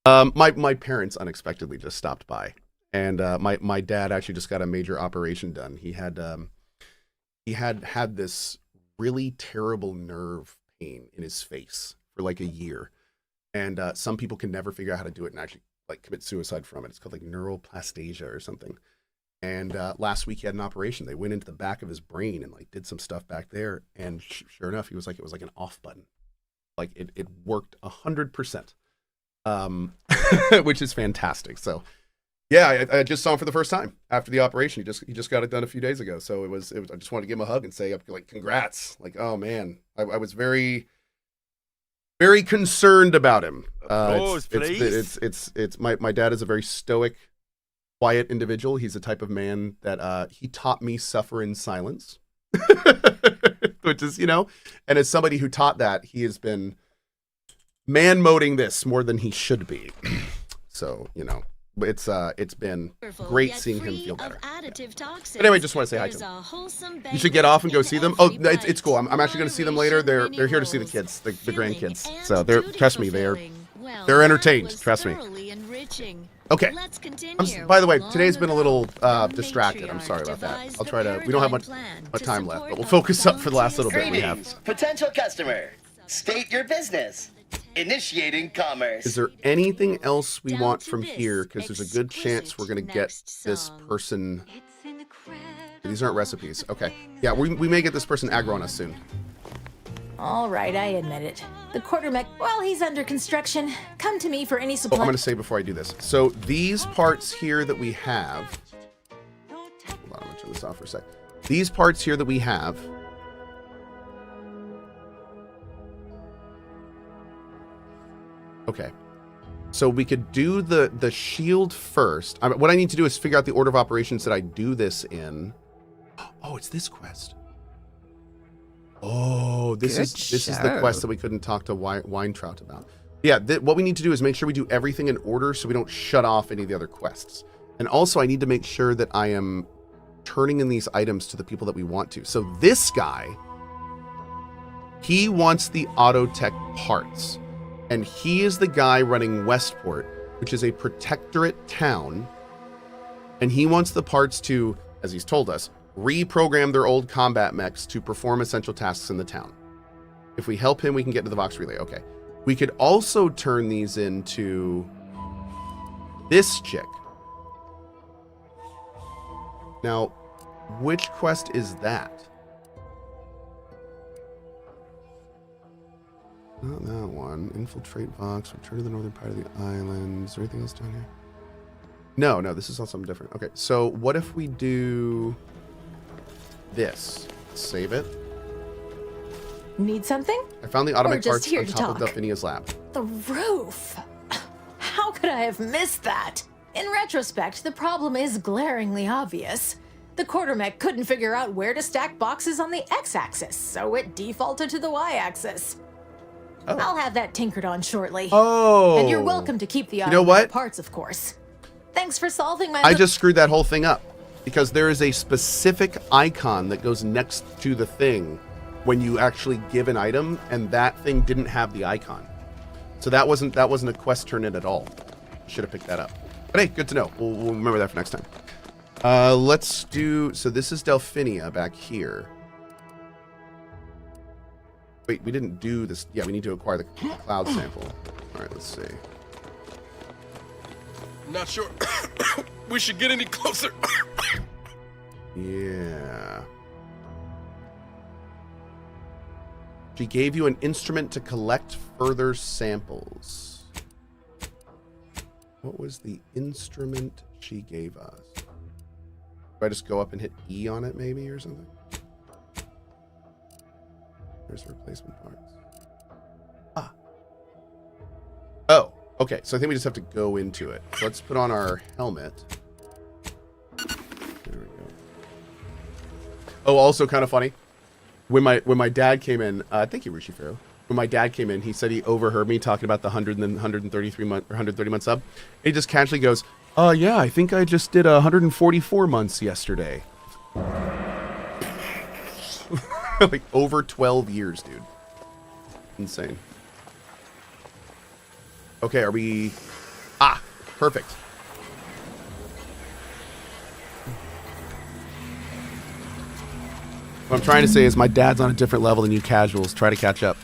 My parents unexpectedly just stopped by, and my dad actually just got a major operation done. He had this really terrible nerve pain in his face for like a year, and some people can never figure out how to do it and actually like commit suicide from it. It's called like neuroplastasia or something. And last week he had an operation. They went into the back of his brain and like did some stuff back there, and sure enough, he was like, it was like an off button, like it worked 100%. Which is fantastic. So yeah, I just saw him for the first time after the operation. He just got it done a few days ago. So it was I just wanted to give him a hug and say like congrats. Like, oh man, I was very, very concerned about him. It's my dad is a very stoic, quiet individual. He's the type of man that he taught me suffer in silence. Which is, and as somebody who taught that, he has been man-moding this more than he should be. So, it's been great seeing him feel better. But anyway, just want to say hi to him. You should get off and go see them. Oh, it's cool. I'm actually going to see them later. They're here to see the kids, the grandkids. So trust me, they're entertained. Trust me. Okay. By the way, today's been a little distracted. I'm sorry about that. I'll try to. We don't have much time left, but we'll focus up for the last little bit we have. Potential customer, state your business. Initiating commerce. Is there anything else we want from here? Because there's a good chance we're going to get this person. These aren't recipes. Okay. Yeah, we may get this person aggro on us soon. All right, I admit it. The quartermech, well, he's under construction. Come to me for any supply. Oh, I'm going to say before I do this. So these parts here that we have. Hold on, I'm going to turn this off for a sec. These parts here that we have. Okay, so we could do the shield first. What I need to do is figure out the order of operations that I do this in. Oh, it's this quest. Oh, this is the quest that we couldn't talk to Weintraut about. Yeah, what we need to do is make sure we do everything in order so we don't shut off any of the other quests. And also, I need to make sure that I am turning in these items to the people that we want to. So this guy, he wants the auto tech parts. And he is the guy running Westport, which is a protectorate town. And he wants the parts to, as he's told us, reprogram their old combat mechs to perform essential tasks in the town. If we help him, we can get to the Vox Relay. Okay. We could also turn these into this chick. Now, which quest is that? Not that one. Infiltrate Vox. Return to the northern part of the island. Is there anything else down here? No, this is all something different. Okay, so what if we do this? Save it. Need something? I found the automatic parts on top of Delphinia's lab. The roof. How could I have missed that? In retrospect, the problem is glaringly obvious. The quartermech couldn't figure out where to stack boxes on the x-axis, so it defaulted to the y-axis. Oh. I'll have that tinkered on shortly. Oh. And you're welcome to keep the automatic parts, of course. Thanks for solving my... I just screwed that whole thing up because there is a specific icon that goes next to the thing when you actually give an item, and that thing didn't have the icon. So that wasn't a quest turn in at all. Should have picked that up. But hey, good to know. We'll remember that for next time. Let's do... So this is Delphinia back here. Wait, we didn't do this. Yeah, we need to acquire the cloud sample. All right, let's see. Not sure we should get any closer. Yeah. She gave you an instrument to collect further samples. What was the instrument she gave us? Do I just go up and hit E on it maybe or something? There's replacement parts. Ah. Oh, okay. So I think we just have to go into it. So let's put on our helmet. There we go. Oh, also kind of funny. When my dad came in, thank you, Rishi Farrow. When my dad came in, he said he overheard me talking about the 100 and 133 month or 130 month sub. He just casually goes, yeah, I think I just did 144 months yesterday. Like over 12 years, dude. Insane. Okay, are we Perfect. What I'm trying to say is my dad's on a different level than you casuals. Try to catch up.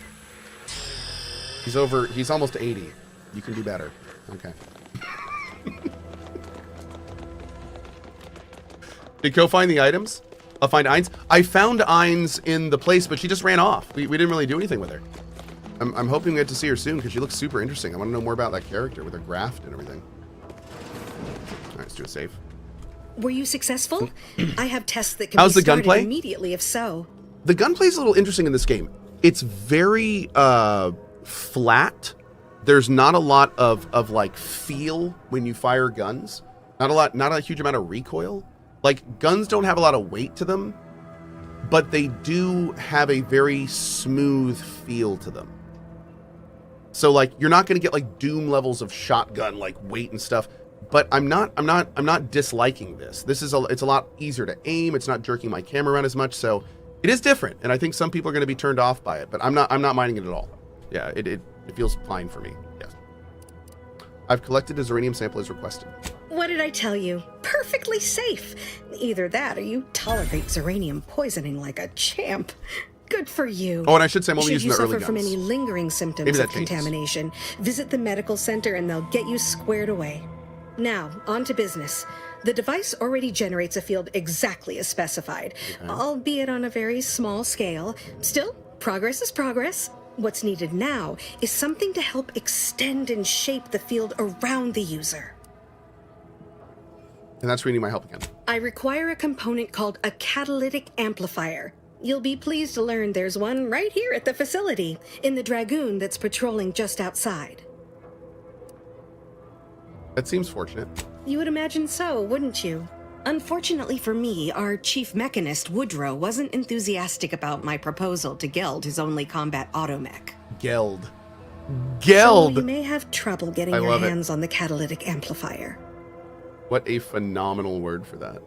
He's almost 80. You can do better. Okay. Did Cohh find the items? I'll find Ainz. I found Ainz in the place, but she just ran off. We didn't really do anything with her. I'm hoping we get to see her soon because she looks super interesting. I want to know more about that character with her graft and everything. All right, let's do a save. Were you successful? I have tests that can How's be the started gunplay? immediately if so. The gunplay is a little interesting in this game. It's very flat. There's not a lot of like feel when you fire guns. Not a huge amount of recoil. Like guns don't have a lot of weight to them, but they do have a very smooth feel to them. So like you're not going to get like Doom levels of shotgun like weight and stuff. But I'm not disliking this. It's a lot easier to aim. It's not jerking my camera around as much, so it is different. And I think some people are going to be turned off by it, but I'm not minding it at all. Yeah, it feels fine for me. Yes. I've collected a Zeranium sample as requested. What did I tell you? Perfectly safe. Either that or you tolerate Zeranium poisoning like a champ. Good for you. Oh, and I should say I'm only Should using you the early suffer from guns. any lingering Maybe symptoms that of changes. contamination, visit the medical center and they'll get you squared away. Now, on to business. The device already generates a field exactly as specified, albeit on a very small scale. Still, progress is progress. What's needed now is something to help extend and shape the field around the user. And that's where you need my help again. I require a component called a catalytic amplifier. You'll be pleased to learn there's one right here at the facility, in the Dragoon that's patrolling just outside. That seems fortunate. You would imagine so, wouldn't you? Unfortunately for me, our chief mechanist, Woodrow, wasn't enthusiastic about my proposal to geld his only combat automech. Geld. So Geld! you may have trouble getting I your love it. hands on the catalytic amplifier. What a phenomenal word for that.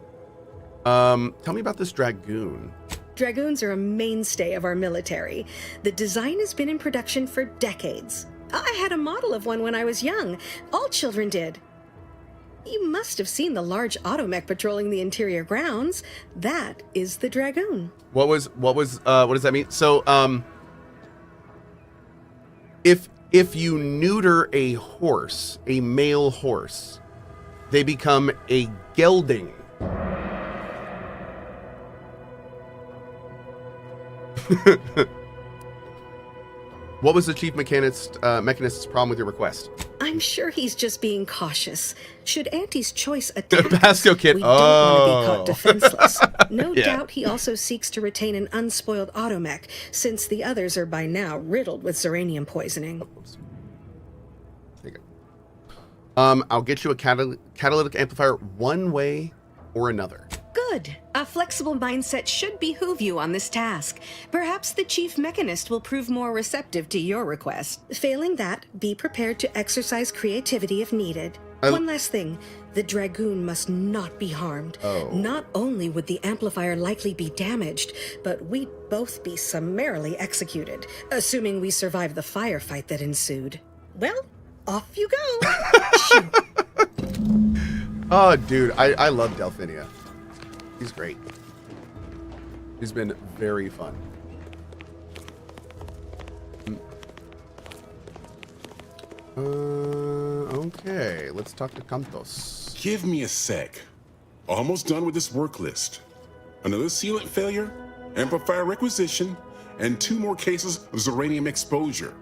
Tell me about this Dragoon. Dragoons are a mainstay of our military. The design has been in production for decades. I had a model of one when I was young. All children did. You must have seen the large automech patrolling the interior grounds. That is the Dragoon. What does that mean? So, if you neuter a horse, a male horse, they become a gelding. What was the chief mechanist's problem with your request? I'm sure he's just being cautious. Should Auntie's choice attack us, Pasco kid. we don't want to be caught defenseless. No Yeah. doubt he also seeks to retain an unspoiled automech, since the others are by now riddled with Zeranium poisoning. There you go. I'll get you a catalytic amplifier one way or another. Good. A flexible mindset should behoove you on this task. Perhaps the chief mechanist will prove more receptive to your request. Failing that, be prepared to exercise creativity if needed. One last thing. The Dragoon must not be harmed. Oh. Not only would the amplifier likely be damaged, but we'd both be summarily executed, assuming we survive the firefight that ensued. Well, off you go. Shoot. Oh, dude, I love Delphinia. He's great. He's been very fun. Okay, let's talk to Cantos. Give me a sec. Almost done with this work list. Another sealant failure, amplifier requisition, and 2 more cases of Zeranium exposure.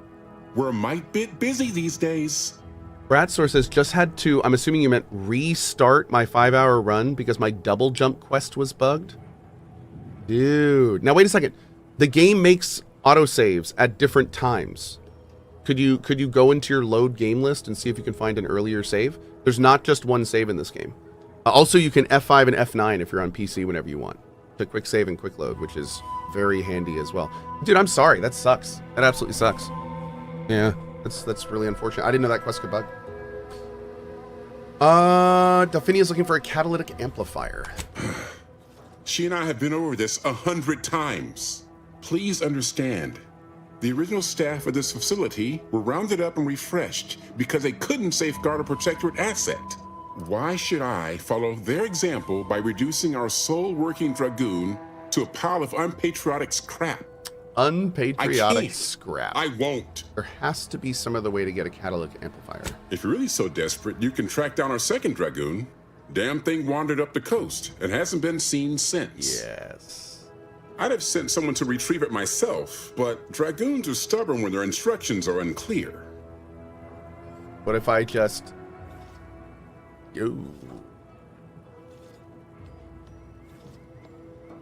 We're a mite bit busy these days. Bradsour says, just had to, I'm assuming you meant restart my 5-hour run because my double jump quest was bugged? Dude. Now, wait a second. The game makes autosaves at different times. Could you go into your load game list and see if you can find an earlier save? There's not just one save in this game. Also, you can F5 and F9 if you're on PC whenever you want to quick save and quick load, which is very handy as well. Dude, I'm sorry. That sucks. That absolutely sucks. Yeah, that's really unfortunate. I didn't know that quest could bug. Delphinia's looking for a catalytic amplifier. She and I have been over this 100 times. Please understand. The original staff of this facility were rounded up and refreshed because they couldn't safeguard a protectorate asset. Why should I follow their example by reducing our sole working Dragoon to a pile of unpatriotic scrap? Unpatriotic scrap. I won't. There has to be some other way to get a catalytic amplifier. If you're really so desperate, you can track down our second Dragoon. Damn thing wandered up the coast and hasn't been seen since. Yes. I'd have sent someone to retrieve it myself, but Dragoons are stubborn when their instructions are unclear. What if I just... Ooh.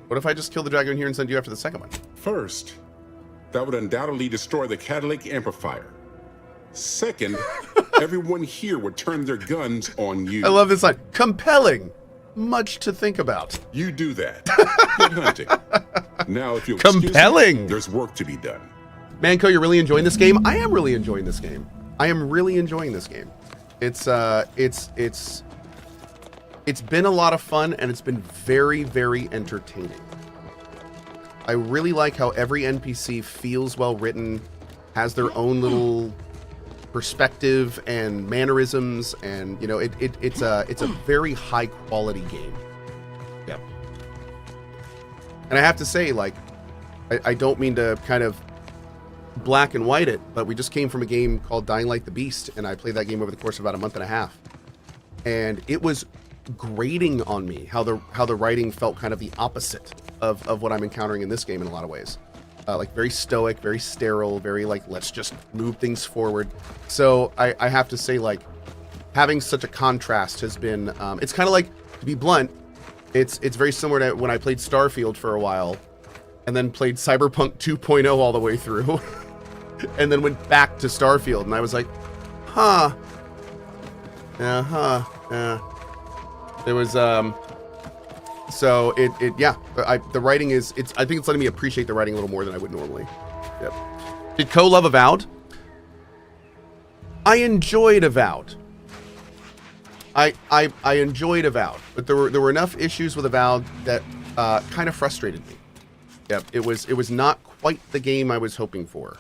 What if I just kill the Dragoon here and send you after the second one? First, that would undoubtedly destroy the catalytic amplifier. Second, everyone here would turn their guns on you. I love this line. Compelling. Much to think about. You do that. Good hunting. Now, if you'll Compelling. Excuse me, there's work to be done. Man, Cohh, you're really enjoying this game? I am really enjoying this game. I am really enjoying this game. It's been a lot of fun, and it's been very, very entertaining. I really like how every NPC feels well written, has their own little perspective and mannerisms, and you know, it's a very high quality game. Yeah. And I have to say, like, I don't mean to kind of black and white it, but we just came from a game called Dying Light the Beast, and I played that game over the course of about a month and a half. And it was grating on me how the writing felt kind of the opposite of what I'm encountering in this game in a lot of ways. Like very stoic, very sterile, very like, let's just move things forward. So I have to say, like, having such a contrast has been, it's kind of like, to be blunt, it's very similar to when I played Starfield for a while and then played Cyberpunk 2.0 all the way through and then went back to Starfield, and I was like, huh. Yeah. It was, so yeah, the writing is, I think it's letting me appreciate the writing a little more than I would normally. Yep. Did Cohh love Avowed? I enjoyed Avowed. I enjoyed Avowed, but there were enough issues with Avowed that kind of frustrated me. Yep, it was not quite the game I was hoping for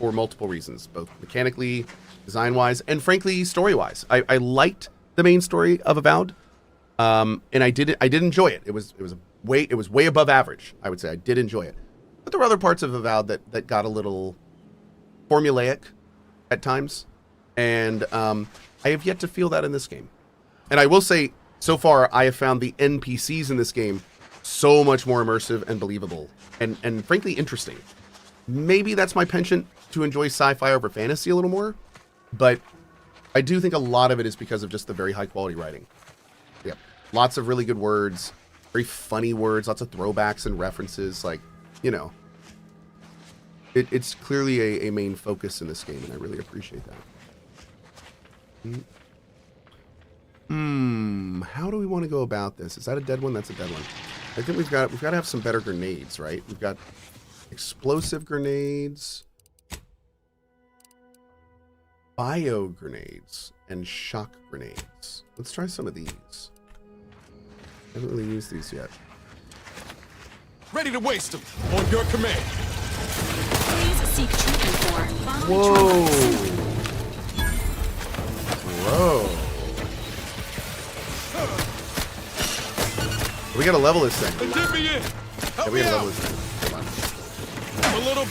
multiple reasons, both mechanically, design-wise, and frankly, story-wise. I liked the main story of Avowed. And I did enjoy it. It was way above average, I would say. I did enjoy it. But there were other parts of Avowed that got a little formulaic at times. And I have yet to feel that in this game. And I will say, so far, I have found the NPCs in this game so much more immersive and believable and frankly interesting. Maybe that's my penchant to enjoy sci-fi over fantasy a little more, but I do think a lot of it is because of just the very high quality writing. Yeah, lots of really good words, very funny words, lots of throwbacks and references. Like, you know, it's clearly a main focus in this game, and I really appreciate that. How do we want to go about this? Is that a dead one? That's a dead one. I think we've got to have some better grenades, right? We've got explosive grenades, bio grenades, and shock grenades. Let's try some of these. I haven't really used these yet. Ready to waste them on your command. Please seek treatment for Whoa. Bro. We gotta level this thing. Get me in. Help Yeah, we me gotta out. level this thing. Come on. A little.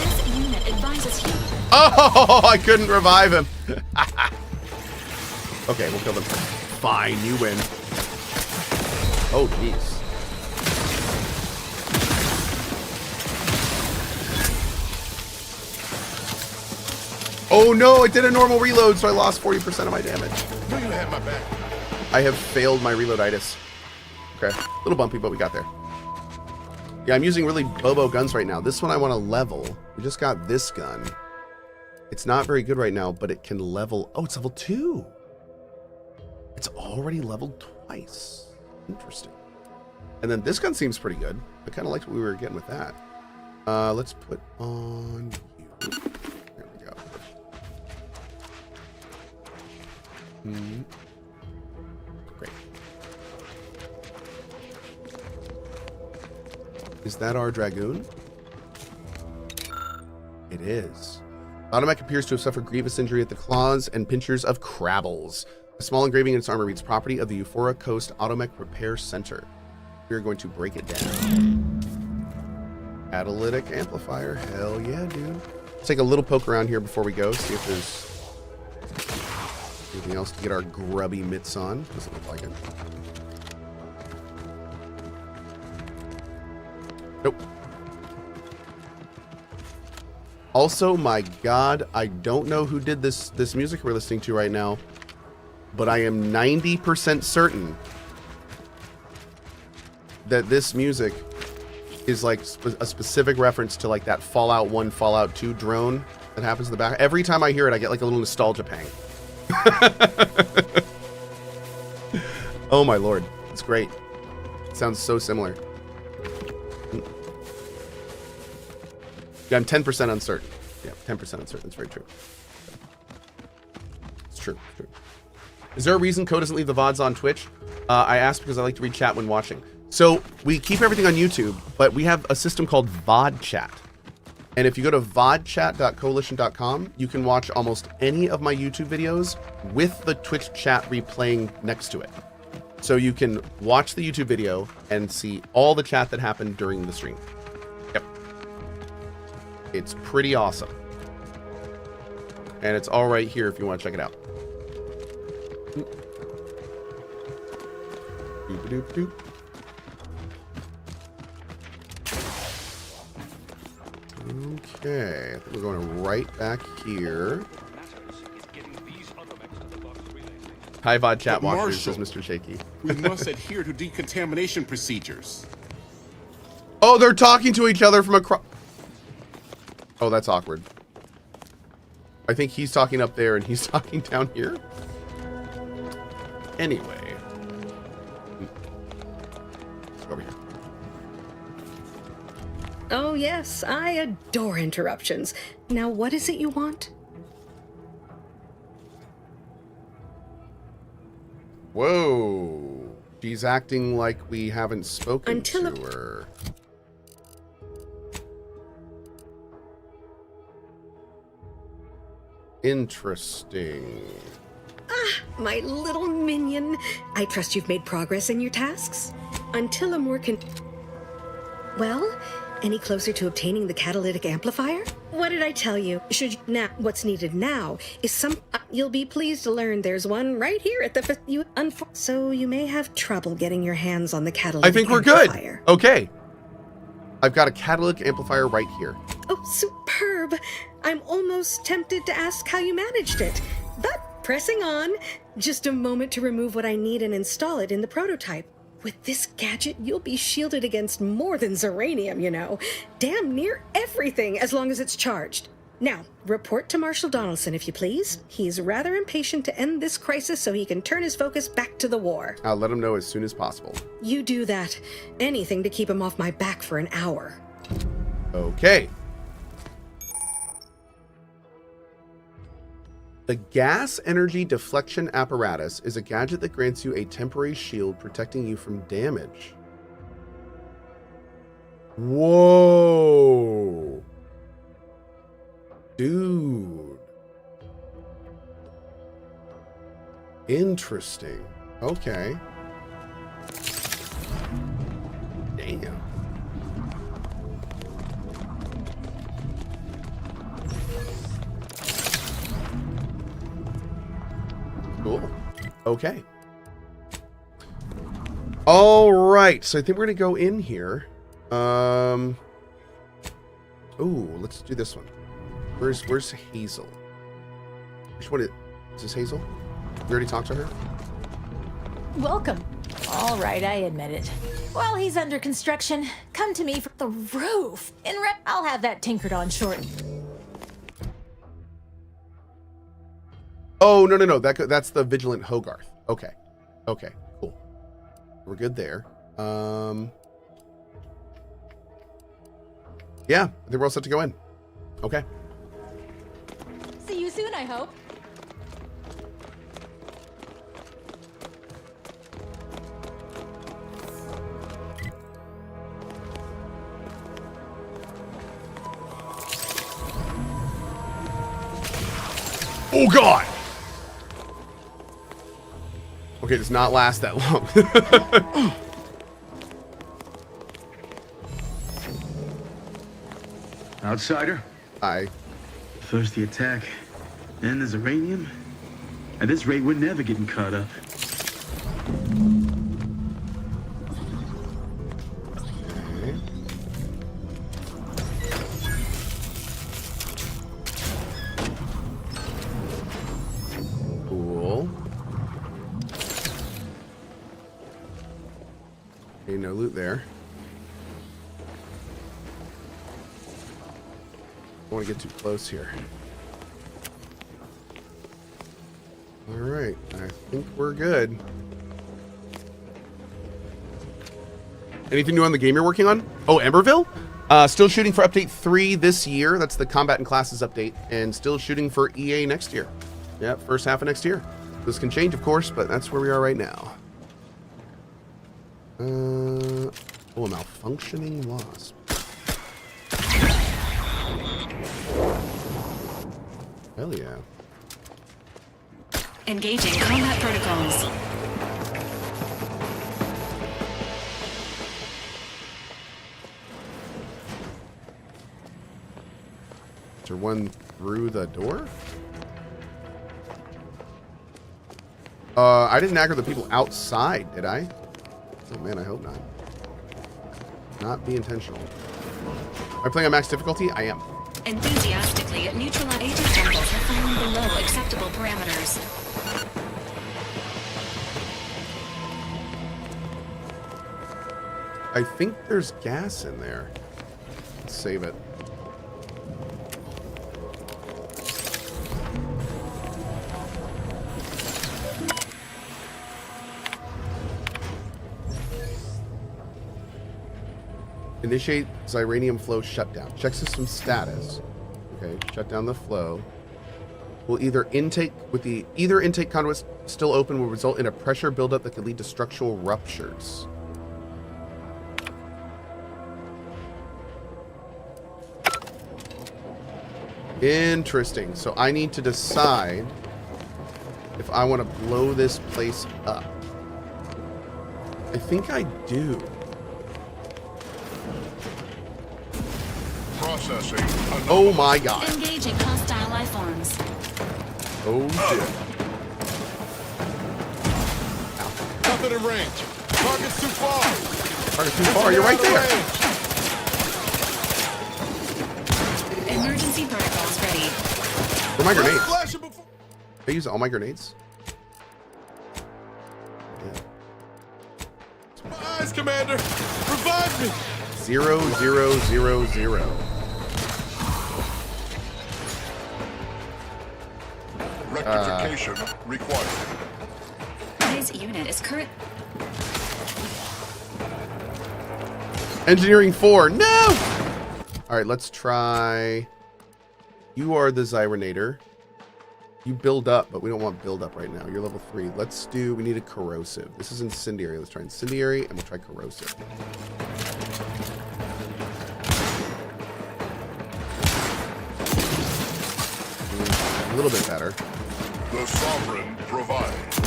this unit advises you. Oh, I couldn't revive him. Okay, we'll kill them. Fine, you win. Oh, jeez. Oh no, I did a normal reload, so I lost 40% of my damage. Knew you had my back. I have failed my reloaditis. Okay, a little bumpy, but we got there. Yeah, I'm using really bobo guns right now. This one I want to level. We just got this gun. It's not very good right now, but it can level. Oh, it's level 2. It's already leveled twice. Interesting. And then this gun seems pretty good. I kind of liked what we were getting with that. Let's put on you. There we go. Great. Is that our Dragoon? It is. Automech appears to have suffered grievous injury at the claws and pinchers of Crabbles. A small engraving in its armor reads property of the Euphora Coast Automech Repair Center. We're going to break it down. Catalytic amplifier. Hell yeah, dude. Let's take a little poke around here before we go. See if there's anything else to get our grubby mitts on. Doesn't look like it. Nope. Also, my God, I don't know who did this music we're listening to right now, but I am 90% certain that this music is like a specific reference to like that Fallout 1, Fallout 2 drone that happens in the back. Every time I hear it, I get like a little nostalgia pang. Oh my Lord, it's great. It sounds so similar. Yeah, I'm 10% uncertain. Yeah, 10% uncertain. That's very true. It's true. It's true. Is there a reason Cohh doesn't leave the VODs on Twitch? I asked because I like to read chat when watching. So we keep everything on YouTube, but we have a system called VOD chat. And if you go to vodchat.coalition.com, you can watch almost any of my YouTube videos with the Twitch chat replaying next to it. So you can watch the YouTube video and see all the chat that happened during the stream. Yep. It's pretty awesome. And it's all right here if you want to check it out. Doop-a-doop-doop. Okay, I think we're going right back here. Hi, VOD chat But walkers, Marshall, says Mr. Shaky. We must adhere to decontamination procedures. Oh, they're talking to each other from across. Oh, that's awkward. I think he's talking up there and he's talking down here. Anyway. Let's go over here. Oh, yes, I adore interruptions. Now, what is it you want? Whoa. She's acting like we haven't spoken to her. Interesting. Ah, my little minion. I trust you've made progress in your tasks. Until a more Well, any closer to obtaining the catalytic amplifier? What did I tell you? What's needed now is some. You'll be pleased to learn there's one right here at the. So you may have trouble getting your hands on the catalytic. I think we're amplifier. good. Okay. I've got a catalytic amplifier right here. Oh, superb! I'm almost tempted to ask how you managed it, but pressing on. Just a moment to remove what I need and install it in the prototype. With this gadget, you'll be shielded against more than Zeranium, you know. Damn near everything, as long as it's charged. Now, report to Marshal Donaldson, if you please. He's rather impatient to end this crisis so he can turn his focus back to the war. I'll let him know as soon as possible. You do that. Anything to keep him off my back for an hour. Okay. The gas energy deflection apparatus is a gadget that grants you a temporary shield protecting you from damage. Whoa. Dude. Interesting. Okay. Damn. Cool. Okay. All right. So I think we're going to go in here. Ooh, let's do this one. Where's Hazel? Which one is this Hazel? You already talked to her? Welcome. All right, I admit it. While he's under construction, come to me for the roof. I'll have that tinkered on shortly. Oh, no. That's the Vigilant Hogarth. Okay. Okay, cool. We're good there. Yeah, I think we're all set to go in. Okay. See you soon, I hope. Oh god! Okay, it does not last that long. Outsider? Aye. First the attack, then there's uranium. At this rate, we're never getting caught up. Okay. Cool. Okay, no loot there. Don't want to get too close here. Alright, I think we're good. Anything new on the game you're working on? Oh, Emberville? Still shooting for update 3 this year. That's the Combat and Classes update. And still shooting for EA next year. Yeah, first half of next year. This can change, of course, but that's where we are right now. Oh, a malfunctioning wasp. Hell yeah. Engaging combat protocols. Is there one through the door? I didn't aggro the people outside, did I? Oh man, I hope not. Not be intentional. Am I playing on max difficulty? I am. Enthusiastically, neutralized agent samples are falling below acceptable parameters. I think there's gas in there. Let's save it. Initiate Xyranium flow shutdown. Check system status. Okay, shut down the flow. Will either intake conduit still open will result in a pressure buildup that could lead to structural ruptures. Interesting. So I need to decide if I want to blow this place up. I think I do. Processing. Oh my god. Engaging hostile life forms. Oh shit. Nothing in range. Target's too far. Target's too far. You're right there. Emergency protocols ready. Where are my grenades? Flashing before. I use all my grenades. My eyes, Commander. Revive me. 0, 0, 0, 0. Rectification required. Today's unit is current. Engineering 4. No! Alright, let's try. You are the Xyranator. You build up, but we don't want build up right now. You're level 3. Let's do, we need a corrosive. This is incendiary. Let's try incendiary, and we'll try corrosive. A little bit better. The Sovereign provides.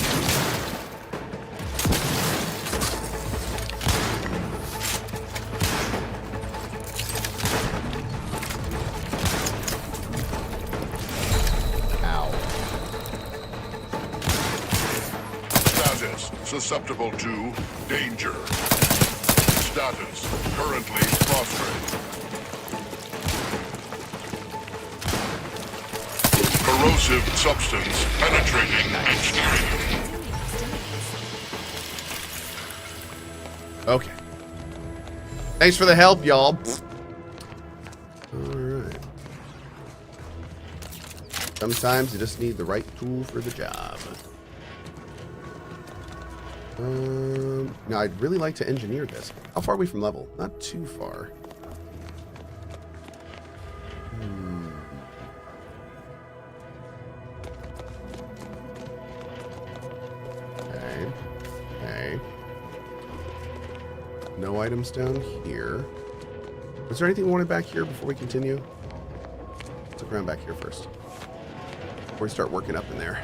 Ow. Status susceptible to danger. Status currently prostrate. Corrosive substance penetrating exterior. Okay. Thanks for the help, y'all. Alright. Sometimes you just need the right tool for the job. Now I'd really like to engineer this. How far are we from level? Not too far. Okay. Okay. No items down here. Was there anything we wanted back here before we continue? Let's look around back here first. before we start working up in there.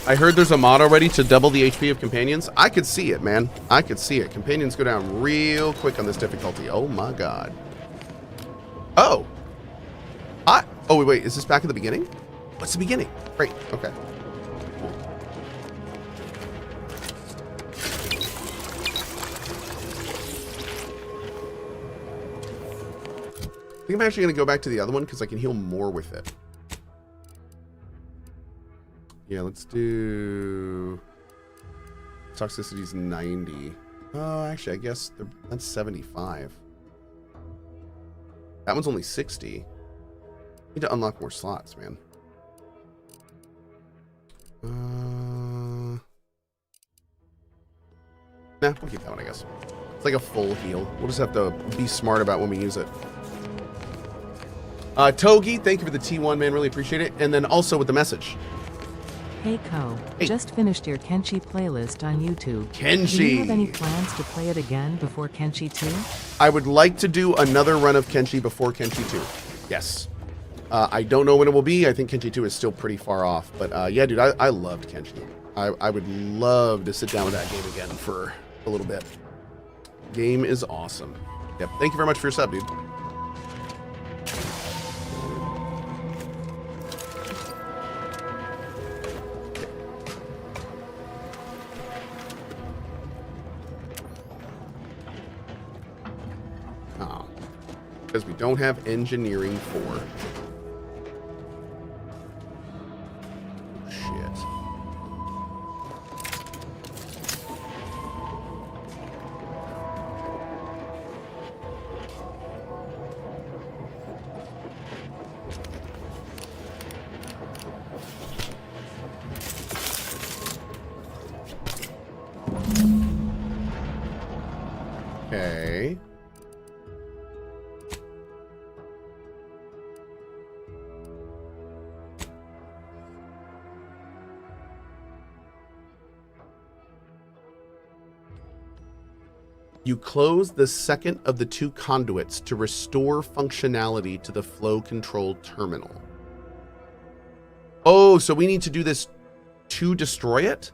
I heard there's a mod already to double the HP of companions. I could see it, man. I could see it. Companions go down real quick on this difficulty. Oh my god. Oh. Oh, wait. Is this back at the beginning? What's the beginning? Great. Okay. Cool. I think I'm actually going to go back to the other one because I can heal more with it. Yeah, let's do... Toxicity's 90. Oh, actually, I guess that's 75. That one's only 60. Need to unlock more slots, man. Nah, we'll keep that one, I guess. It's like a full heal. We'll just have to be smart about when we use it. Togi, thank you for the T1, man. Really appreciate it. And then also with the message. Hey, Cohh. Hey. Just finished your Kenshi playlist on YouTube. Kenshi! Do you have any plans to play it again before Kenshi 2? I would like to do another run of Kenshi before Kenshi 2. Yes. I don't know when it will be. I think Kenshi 2 is still pretty far off. But yeah, dude, I loved Kenshi. I would love to sit down with that game again for a little bit. Game is awesome. Yep. Thank you very much for your sub, dude. Oh. Because we don't have engineering 4. Okay. You close the second of the 2 conduits to restore functionality to the flow control terminal. Oh, so we need to do this to destroy it?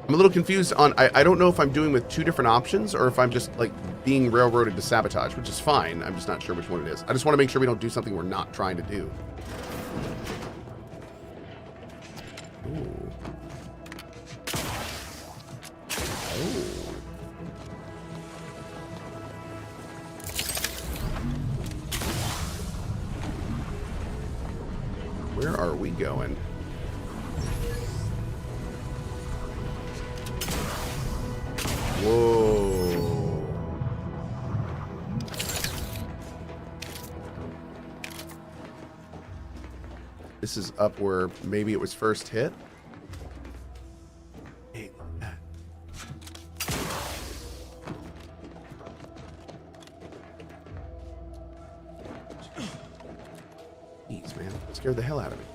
I'm a little confused on, I don't know if I'm doing with 2 different options or if I'm just like being railroaded to sabotage, which is fine. I'm just not sure which one it is. I just want to make sure we don't do something we're not trying to do. Ooh. Oh. Where are we going? Whoa. This is up where maybe it was first hit. Hey, look at that. Jeez, man. Scared the hell out of me.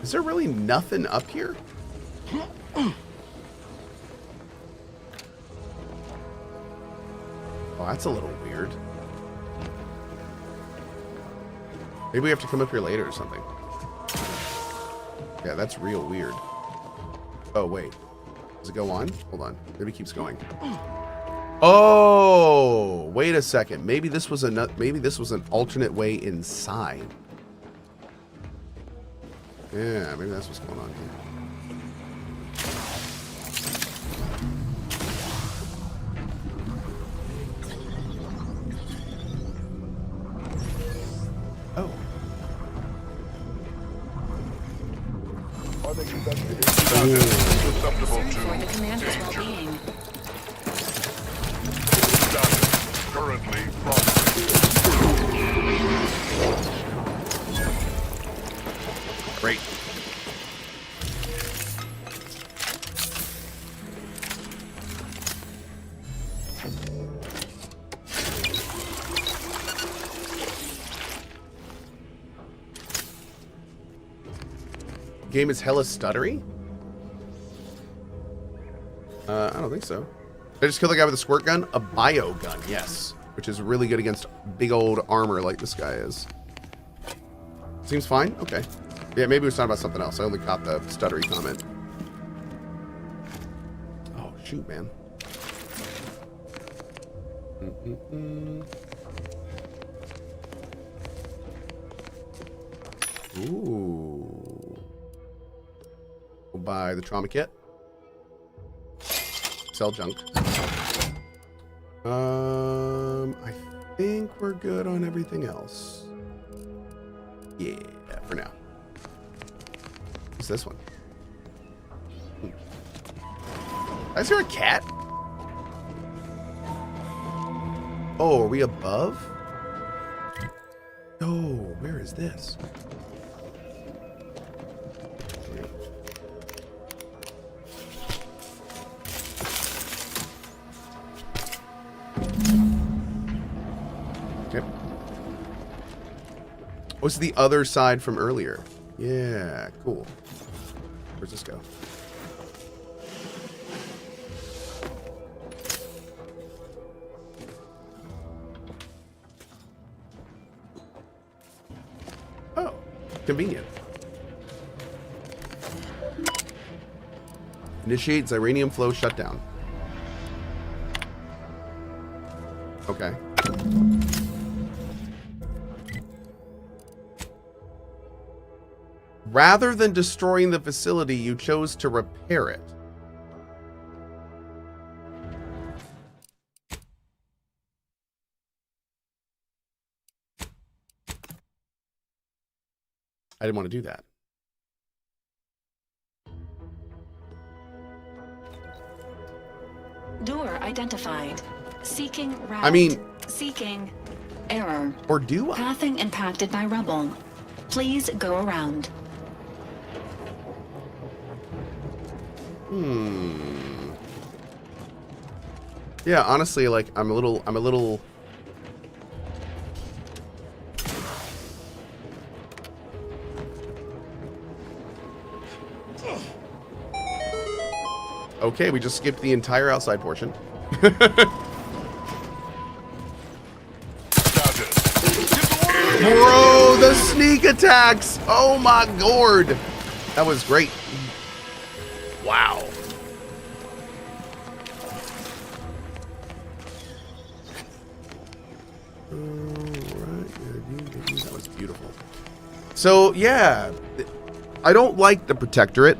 Is there really nothing up here? Oh, that's a little weird. Maybe we have to come up here later or something. Yeah, that's real weird. Oh, wait. Does it go on? Hold on. Maybe it keeps going. Oh, wait a second. Maybe this was an alternate way inside. Yeah, maybe that's what's going on here. Oh. Concerned for the commander's well-being. Currently Great. Game is hella stuttery? I don't think so. Did I just kill the guy with a squirt gun? A bio gun, yes. Which is really good against big old armor like this guy is. Seems fine? Okay. Yeah, maybe we was talking about something else. I only caught the stuttery comment. Oh, shoot, man. Ooh. We'll buy the trauma kit. Sell junk. I think we're good on everything else. Yeah, for now. What's this one? Is there a cat? Oh, are we above? Oh, where is this? Okay. What's the other side from earlier? Yeah, cool. Where's this go? Oh, convenient. Initiate Xyranium flow shutdown. Okay. Rather than destroying the facility, you chose to repair it. I didn't want to do that. Door identified. Seeking route. I mean... Seeking. Error. Or do I? Pathing impacted by rubble. Please go around. Yeah, honestly, like, I'm a little... Okay, we just skipped the entire outside portion. Bro, the sneak attacks! Oh my god! That was great. Wow. That was beautiful. So, yeah. I don't like the Protectorate.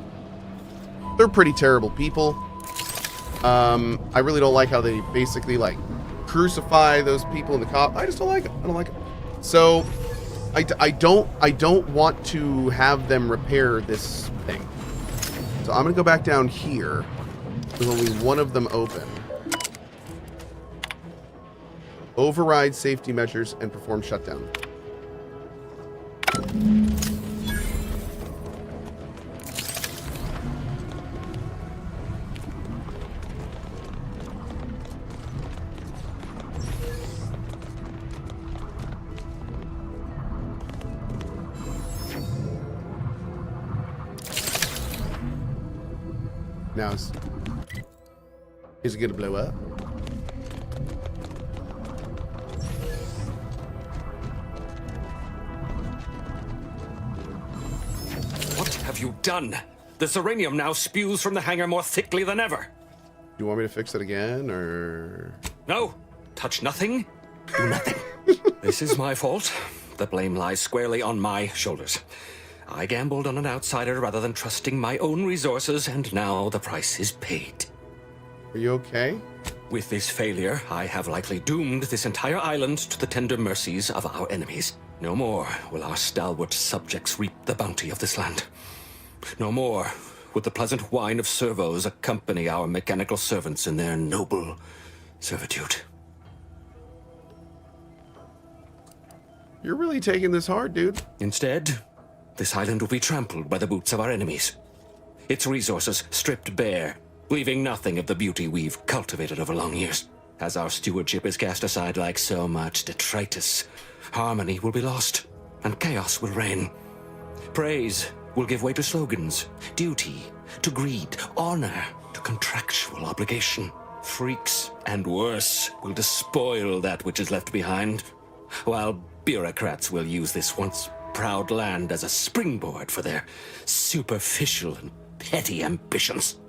They're pretty terrible people. I really don't like how they basically, like, crucify those people in the cop. I just don't like it. I don't like it. So, I don't want to have them repair this thing. So I'm gonna go back down here. There's only one of them open. Override safety measures and perform shutdown. Now, is it going to blow up? What have you done? The Xyranium now spews from the hangar more thickly than ever. Do you want me to fix it again, or...? No. Touch nothing. Do nothing. This is my fault. The blame lies squarely on my shoulders. I gambled on an outsider rather than trusting my own resources, and now the price is paid. Are you okay? With this failure, I have likely doomed this entire island to the tender mercies of our enemies. No more will our stalwart subjects reap the bounty of this land. No more would the pleasant whine of servos accompany our mechanical servants in their noble servitude. You're really taking this hard, dude. Instead, this island will be trampled by the boots of our enemies. Its resources stripped bare, leaving nothing of the beauty we've cultivated over long years. As our stewardship is cast aside like so much detritus, harmony will be lost, and chaos will reign. Praise will give way to slogans, duty, to greed, honor, to contractual obligation. Freaks, and worse, will despoil that which is left behind, while bureaucrats will use this once proud land as a springboard for their superficial and petty ambitions.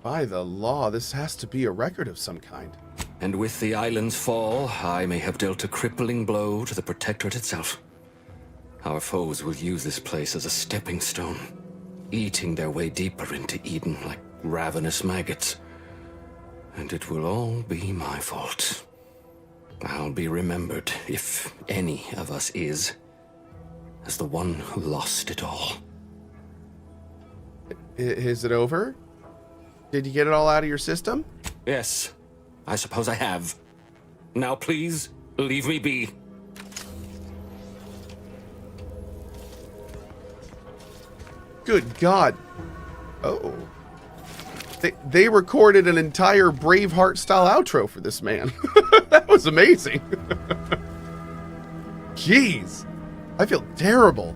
By the law, this has to be a record of some kind. And with the island's fall, I may have dealt a crippling blow to the Protectorate itself. Our foes will use this place as a stepping stone, eating their way deeper into Eden like ravenous maggots. And it will all be my fault. I'll be remembered, if any of us is, as the one who lost it all. Is it over? Did you get it all out of your system? Yes, I suppose I have. Now please, leave me be. Good God. Oh. They recorded an entire Braveheart-style outro for this man. That was amazing. Jeez. I feel terrible.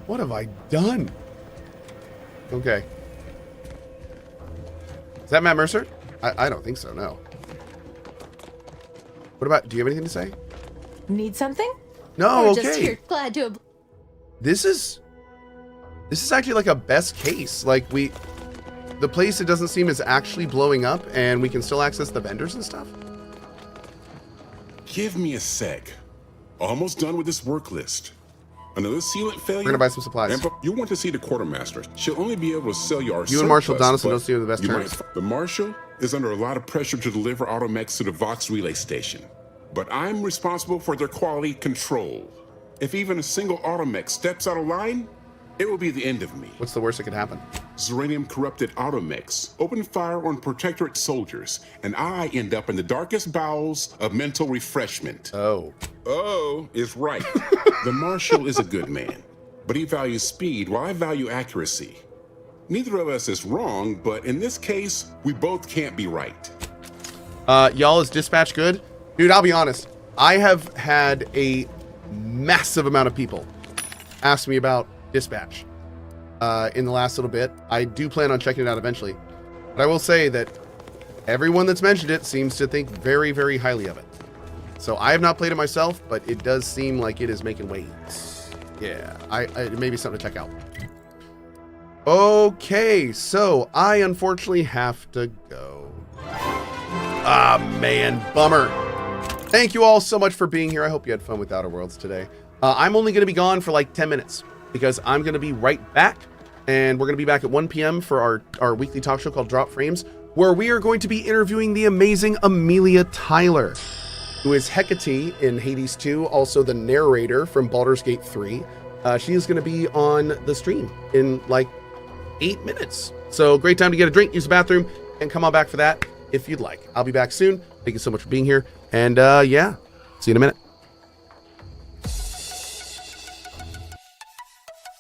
What have I done? Okay. Is that Matt Mercer? I don't think so, no. What about, do you have anything to say? Need something? No, or okay. Just here, glad to. This is actually like a best case. Like the place, it doesn't seem is actually blowing up and we can still access the vendors and stuff. Give me a sec. Almost done with this work list. Another sealant failure? We're gonna buy some supplies. You want to see the quartermaster. She'll only be able to sell you our You and Marshall surplus, Donaldson don't see the best terms. The Marshal is under a lot of pressure to deliver automechs to the Vox relay station. But I'm responsible for their quality control. If even a single automech steps out of line, it will be the end of me. What's the worst that could happen? Zeranium-corrupted automechs open fire on Protectorate soldiers, and I end up in the darkest bowels of mental refreshment. Oh. Oh is right. The Marshal is a good man, but he values speed while I value accuracy. Neither of us is wrong, but in this case, we both can't be right. Y'all, is dispatch good? Dude, I'll be honest. I have had a massive amount of people ask me about dispatch in the last little bit. I do plan on checking it out eventually. But I will say that everyone that's mentioned it seems to think very, very highly of it. So I have not played it myself, but it does seem like it is making waves. Yeah, it may be something to check out. Okay, so I unfortunately have to go. Ah, man, bummer. Thank you all so much for being here. I hope you had fun with Outer Worlds today. I'm only going to be gone for like 10 minutes because I'm going to be right back. And we're going to be back at 1 p.m. for our weekly talk show called Drop Frames, where we are going to be interviewing the amazing Amelia Tyler, who is Hecate in Hades 2, also the narrator from Baldur's Gate 3. She is going to be on the stream in like 8 minutes. So great time to get a drink, use the bathroom, and come on back for that if you'd like. I'll be back soon. Thank you so much for being here. And yeah, see you in a minute.